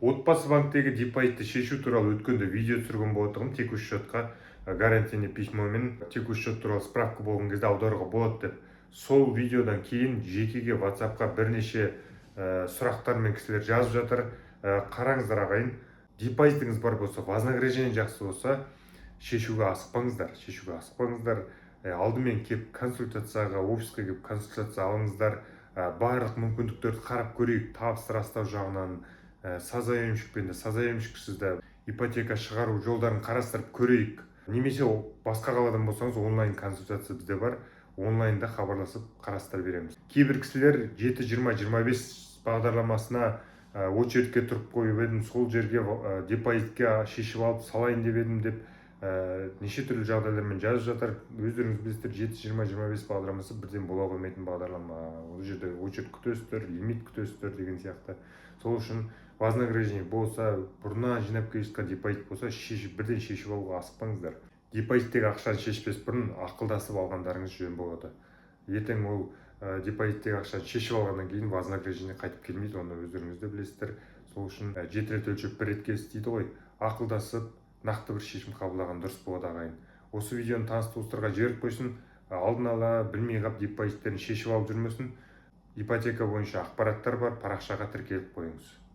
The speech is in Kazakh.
Отбасы банктегі депозитті шешу туралы өткенде видео түсірген болатынмын. Текущий счетқа гарантийный письмомен текущий счет туралы справка болған кезде аударуға болады деп. Сол видеодан кейін жекеге WhatsAppқа бірнеше сұрақтармен кісілер жазып жатыр. Қараңыздар ағайын, депозитіңіз бар болса, вознаграждение жақсы болса, шешуге асықпаңыздар. Алдымен кеп консультацияға, офиске кеп консультация алыңыздар. Барлық мүмкіндіктерді қарап көрейік, табыс растау жағынан, сазаемшікпен де, сазаемшіксіз де ипотека шығару жолдарын қарастырып көрейік. Немесе басқа қаладан болсаңыз, онлайн консультация бізде бар. Онлайнда хабарласып қарастырып береміз. Кейбір кісілер 7-20-25 бағдарламасына очередке тұрып қойып едім, сол жерге депозитке шешіп алып салайын деп едім деп неше түрлі жағдайлармен жазып жатыр. Өздеріңіз білесіздер, 7-20-25 бағдарламасы бірден бола қоймайтын бағдарлама. Ол жерде очередь күтесіздер, лимит күтесіздер деген сияқты. Сол үшін вознаграждение болса, бұрыннан жинап келе жатқан депозит болса, бірден шешіп алуға асықпаңыздар. Депозиттегі ақшаны шешпес бұрын ақылдасып алғандарыңыз жөн болады. Ертең ол депозиттегі ақшаны шешіп алғаннан кейін вознаграждение қайтып келмейді, оны өздеріңіз де білесіздер. Сол үшін 7 рет өлшеп 1 рет кес дейді ғой. Ақылдасып нақты бір шешім қабылдаған дұрыс болады ағайын. Осы видеоны таныс туыстарға жіберіп қойсын, алдын ала білмей қап депозиттерін шешіп алып жүрмесін. Ипотека бойынша ақпараттар бар, парақшаға тіркеліп қойыңыз.